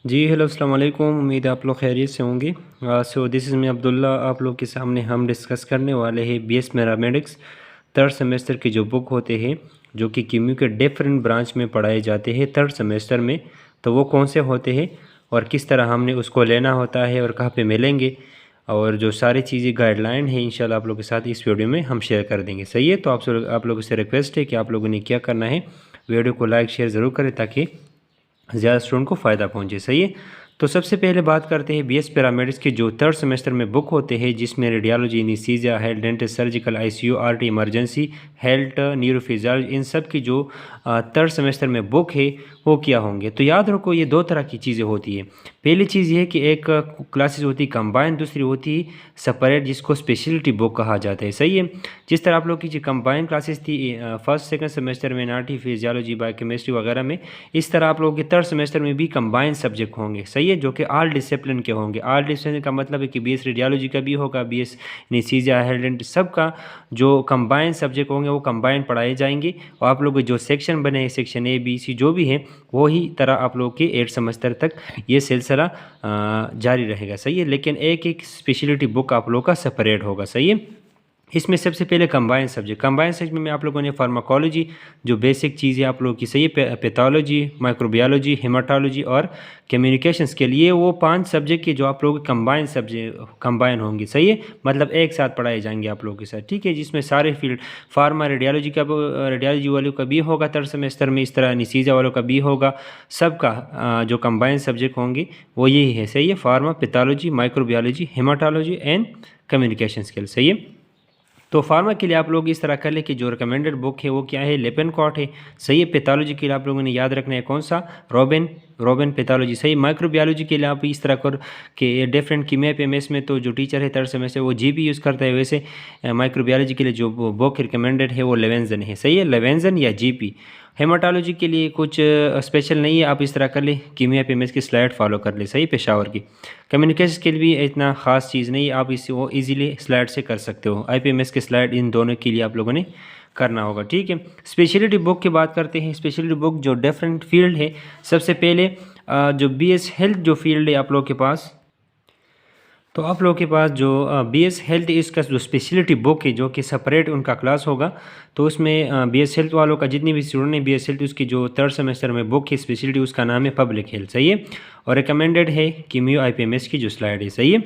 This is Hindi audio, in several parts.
जी हेलो अस्सलाम वालेकुम। उम्मीद है आप लोग खैरियत से होंगे। सो दिस इज़ मैं अब्दुल्ला। आप लोग के सामने हम डिस्कस करने वाले हैं बीएस मैथमेटिक्स थर्ड सेमेस्टर की जो बुक होते हैं जो कि कीमियो के डिफरेंट ब्रांच में पढ़ाए जाते हैं थर्ड सेमेस्टर में। तो वो कौन से होते हैं और किस तरह हमने उसको लेना होता है और कहाँ पे मिलेंगे, और जो सारी चीज़ें गाइडलाइन है इंशाल्लाह आप लोगों के साथ इस वीडियो में हम शेयर कर देंगे। सही है, तो आप लोगों से रिक्वेस्ट है कि आप लोगों ने क्या करना है, वीडियो को लाइक शेयर ज़रूर करें ताकि ज़्यादा स्टूडेंट को फ़ायदा पहुंचे। सही है, तो सबसे पहले बात करते हैं बीएस पैरामेडिक्स के जो थर्ड सेमेस्टर में बुक होते हैं जिसमें radiology, anaesthesia, health, dentist, surgical, ICU, RT, emergency, health, neurophysiology, इन सब की जो थर्ड सेमेस्टर में बुक है वो क्या होंगे। तो याद रखो ये दो तरह की चीज़ें होती है। पहली चीज़ ये है कि एक क्लासेस होती है कंबाइन, दूसरी होती है सेपरेट जिसको स्पेशलिटी बुक कहा जाता है। सही है, जिस तरह आप लोग की जो कंबाइन क्लासेस थी फर्स्ट सेकंड सेमेस्टर में एनाटॉमी, फिजियोलॉजी, बायोकेमिस्ट्री वगैरह में, इस तरह आप लोगों के थर्ड सेमेस्टर में भी कंबाइन सब्जेक्ट होंगे। सही है, जो कि ऑल डिसिप्लिन के होंगे। ऑल डिसिप्लिन का मतलब है कि बीएस रेडियोलॉजी का भी होगा, बीएस एनेस्थीसिया, हेल्थ, सब का जो कंबाइन सब्जेक्ट होंगे वो कंबाइन पढ़ाए जाएंगे। और आप लोग जो सेक्शन बने हैं, सेक्शन ए बी सी जो भी है, वही तरह आप लोग के 8 सेमेस्टर तक ये सिलसिला जारी रहेगा। सही है, लेकिन एक एक स्पेशलिटी बुक आप लोग का सेपरेट होगा। सही है, इसमें सबसे पहले कंबाइन सब्जेक्ट। कंबाइन सब्जेक्ट में आप लोगों ने फार्माकोलॉजी जो बेसिक चीज़ें आप लोगों की, सही है, पैथोलॉजी, माइक्रोबायोलॉजी, हेमाटोलॉजी और कम्युनिकेशंस के लिए वो 5 सब्जेक्ट के जो आप लोग कंबाइन सब्जेक्ट कंबाइन होंगे। सही है, मतलब एक साथ पढ़ाए जाएंगे आप लोगों के साथ। ठीक है, जिसमें सारे फील्ड, फार्मा रेडियोलॉजी का, रेडियोलॉजी वालों का भी होगा थर्ड सेमेस्टर में, इस तरह एनेस्थीसिया वालों का भी होगा। सबका जो कंबाइन सब्जेक्ट होंगे वो यही है। सही है, pharma, pathology, microbiology, haematology and communication skill. सही है, तो फार्मा के लिए आप लोग इस तरह कर ले कि जो रिकमेंडेड बुक है वो क्या है, लेपेनकॉट है। सही है, पैथोलॉजी के लिए आप लोगों ने याद रखना है कौन सा, रॉबिन पैथोलॉजी। सही, माइक्रोबायोलॉजी के लिए आप इस तरह कर कि डिफरेंट कीमिया एमएस में तो जो टीचर है थर्ड सेमेस्टर वो जीबी यूज़ करता है, वैसे माइक्रोबायोलॉजी के लिए जो बुक रिकमेंडेड है वो लेवेंजन है। सही है, लेवेंजन या जीपी। हेमाटोलॉजी के लिए कुछ स्पेशल नहीं है, आप इस तरह कर ले, कीमिया एमएस की स्लाइड फॉलो कर ले। सही, पेशावर की। कम्युनिकेशन के लिए भी इतना ख़ास चीज़ नहीं है, आप इसे वो इजीली स्लाइड से कर सकते हो। आईपीएमएस के स्लाइड इन दोनों के लिए आप लोगों ने करना होगा। ठीक है, स्पेशलिटी बुक की बात करते हैं। स्पेशलिटी बुक जो डिफरेंट फील्ड है, सबसे पहले जो बीएस हेल्थ जो फील्ड है आप लोग के पास, तो आप लोगों के पास जो बीएस हेल्थ इसका जो स्पेशलिटी बुक है जो कि सेपरेट उनका क्लास होगा, तो उसमें बीएस हेल्थ वालों का जितने भी स्टूडेंट हैं बीएस हेल्थ, उसकी जो थर्ड सेमेस्टर में बुक है स्पेशलिटी उसका नाम है पब्लिक हेल्थ। सही है, और रिकमेंडेड है कीमियो आईपीएमएस की जो स्लाइड है। सही है,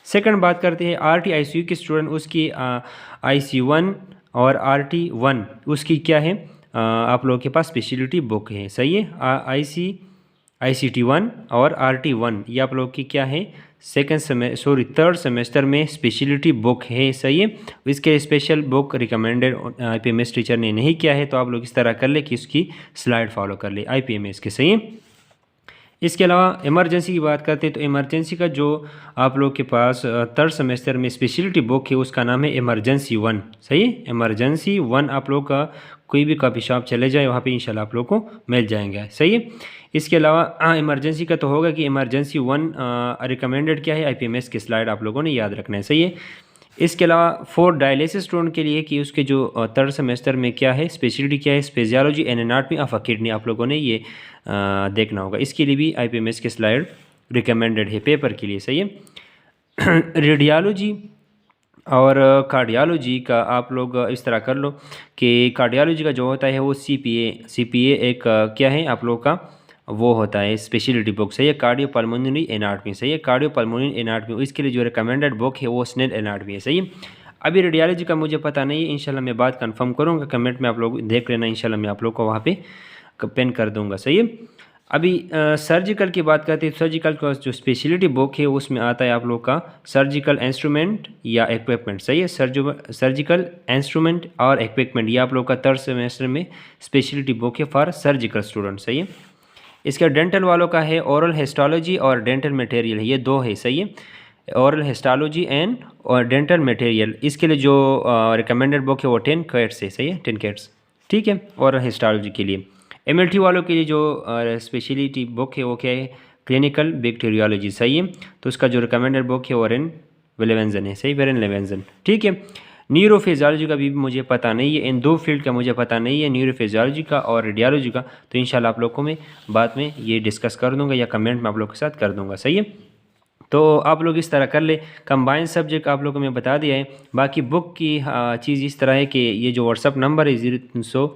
सेकंड बात करते हैं आरटी आईसीयू के स्टूडेंट, उसकी IC1 और RT1 उसकी क्या है, आप लोगों के पास स्पेशलिटी बुक है। सही है, ICT1 और RT1 ये आप लोग की क्या है, थर्ड सेमेस्टर में स्पेशलिटी बुक है। सही है, इसके स्पेशल बुक रिकमेंडेड आईपीएमएस टीचर ने नहीं किया है, तो आप लोग इस तरह कर ले कि उसकी स्लाइड फॉलो कर ले आईपीएमएस के। सही है, इसके अलावा इमरजेंसी की बात करते हैं तो इमरजेंसी का जो आप लोग के पास थर्ड सेमेस्टर में स्पेशलिटी बुक है उसका नाम है इमरजेंसी 1। सही है, इमरजेंसी 1 आप लोग का कोई भी कॉपी शॉप चले जाए वहाँ पे इंशाल्लाह आप लोग को मिल जाएंगे। सही है, इसके अलावा इमरजेंसी का तो होगा कि इमरजेंसी 1 रिकमेंडेड क्या है, आईपीएमएस की स्लाइड आप लोगों ने याद रखना है। सही है, इसके अलावा फॉर डायलिसिस स्टूडेंट के लिए कि उसके जो थर्ड सेमेस्टर में क्या है, स्पेशलिटी क्या है, physiology and anatomy of a kidney आप लोगों ने ये देखना होगा। इसके लिए भी आईपीएमएस की स्लाइड रिकमेंडेड है पेपर के लिए। सही है, रेडियोलॉजी और कार्डियोलॉजी का आप लोग इस तरह कर लो कि कार्डियोलॉजी का जो होता है वो सीपीए एक क्या है आप लोग का, वो होता है स्पेशलिटी बुक। सही है, कार्डियो पल्मोनरी एनाटॉमी। सही है, कार्डियो पल्मोनरी एनाटॉमी, इसके लिए जो रिकमेंडेड बुक है वो स्नेल एनाटॉमी है। सही है, अभी रेडियोलॉजी का मुझे पता नहीं है, इंशाल्लाह मैं बात कंफर्म करूँगा, कमेंट में आप लोग देख लेना, इंशाल्लाह मैं आप लोग को वहाँ पे पेन कर दूँगा। सही है, अभी सर्जिकल की बात करते हैं। सर्जिकल का जो स्पेशलिटी बुक है उसमें आता है आप लोग का सर्जिकल इंस्ट्रूमेंट या इक्विपमेंट। सही है, सर्जिकल इंस्ट्रूमेंट और इक्विपमेंट ये आप लोग का थर्ड सेमेस्टर में स्पेशलिटी बुक है फॉर सर्जिकल स्टूडेंट। सही है, इसका डेंटल वालों का है ओरल हिस्टोलॉजी और डेंटल मटेरियल, ये दो है। सही है, ओरल हिस्टोलॉजी एंड और डेंटल मटेरियल, इसके लिए जो रिकमेंडेड बुक है वो 10 कैट्स है। सही है, 10 कैट्स। ठीक है, ओरल हिस्टोलॉजी के लिए। एमएलटी वालों के लिए जो स्पेशलिटी बुक है वो क्या है, क्लिनिकल बैक्टीरियोलॉजी। सही है, तो उसका जो रिकमेंडेड बुक है वो वेरेन लेवेंजन है। सही, वेरेन लेवेंजन। ठीक है, न्यूरोफिजियोलॉजी का भी मुझे पता नहीं है, इन दो फील्ड का मुझे पता नहीं है, न्यूरोफिजियोलॉजी का और रेडियोलॉजी का। तो इंशाल्लाह आप लोग को मैं बाद में ये डिस्कस कर दूंगा या कमेंट में आप लोग के साथ कर दूंगा, सही है। तो आप लोग इस तरह कर ले। कंबाइंड सब्जेक्ट आप लोगों को मैं बता दिया है। बाकी बुक की चीज़ इस तरह है कि ये जो व्हाट्सअप नंबर है 0300,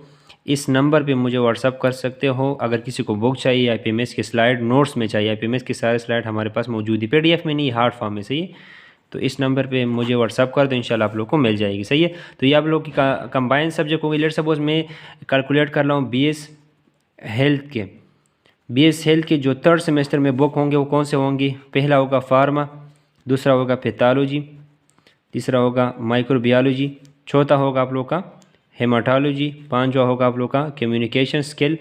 इस नंबर पे मुझे व्हाट्सअप कर सकते हो। अगर किसी को बुक चाहिए, IPMS के स्लाइड नोट्स में चाहिए, IPMS के सारे स्लाइड हमारे पास मौजूद है, PDF में नहीं, हार्ड फॉर्म में, सही है। तो इस नंबर पे मुझे व्हाट्सअप कर दो, इंशाल्लाह आप लोग को मिल जाएगी, सही है। तो ये आप लोग की कंबाइंड सब्जेक्ट होगी। लेट सपोज मैं कैलकुलेट कर रहा हूँ BS हेल्थ के जो थर्ड सेमेस्टर में बुक होंगे वो कौन से होंगी। पहला होगा फार्मा, दूसरा होगा पैथोलॉजी, तीसरा होगा माइक्रोबायोलॉजी, चौथा होगा आप लोग का हेमाटोलॉजी, पांचवा होगा आप लोग का कम्युनिकेशन स्किल,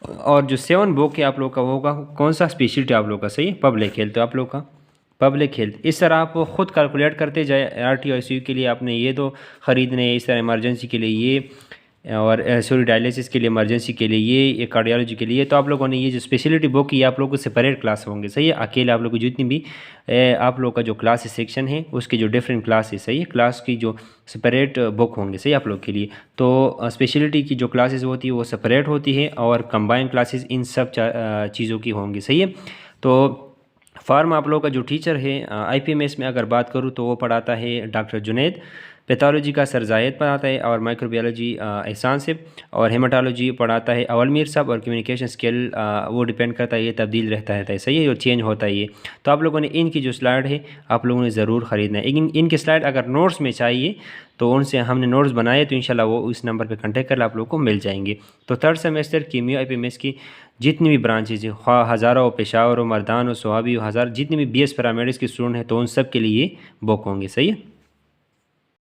और जो 7 बुक है आप लोग का होगा कौन सा स्पेशलिटी आप लोग का, सही है, पब्लिक हेल्थ। तो आप लोग का पब्लिक हेल्थ। इस तरह आप ख़ुद कैलकुलेट करते जाए। RT और ICU के लिए आपने ये तो ख़रीदने हैं, इस तरह इमरजेंसी के लिए ये, और सॉरी डायलिसिस के लिए, इमरजेंसी के लिए ये कार्डियोलॉजी के लिए। तो आप लोगों ने ये जो स्पेशलिटी बुक ये आप लोगों को सेपरेट क्लास होंगे, सही है। अकेले आप लोग को जितनी भी आप लोग का जो क्लास सेक्शन है उसके जो डिफरेंट क्लास है, सही है, क्लास की जो सेपरेट बुक होंगे, सही आप लोग के लिए। तो स्पेशलिटी की जो क्लासेस होती है वो सेपरेट होती है, और कंबाइंड क्लासेस इन सब चीज़ों की होंगी, सही है। तो फार्म आप लोग का जो टीचर है IPMS में अगर बात करूँ तो वो पढ़ाता है डॉक्टर जुनैद, पैथोलॉजी का सर जायद पढ़ाता है, और माइक्रोबायोलॉजी एहसान से, और हेमाटोलॉजी पढ़ाता है अवल मीर साहब, और कम्युनिकेशन स्किल वो डिपेंड करता है, ये तब्दील रहता है, सही है, और चेंज होता है ये। तो आप लोगों ने इनकी जो स्लाइड है आप लोगों ने ज़रूर ख़रीदना है। इनके स्लाइड अगर नोट्स में चाहिए तो उनसे हमने नोट्स बनाए, तो इंशाल्लाह वो इस नंबर पर कॉन्टैक्ट कर आप लोग को मिल जाएंगे। तो थर्ड सेमेस्टर कीमिया IPMS की जितनी भी ब्रांचेज है, हज़ारों पेशावर हो, मर्दान हो, सुहाबी हो, हज़ार जितनी भी BS पैरामेडिक्स के स्टूडेंट हैं, तो उन सब के लिए बुक होंगे, सही है।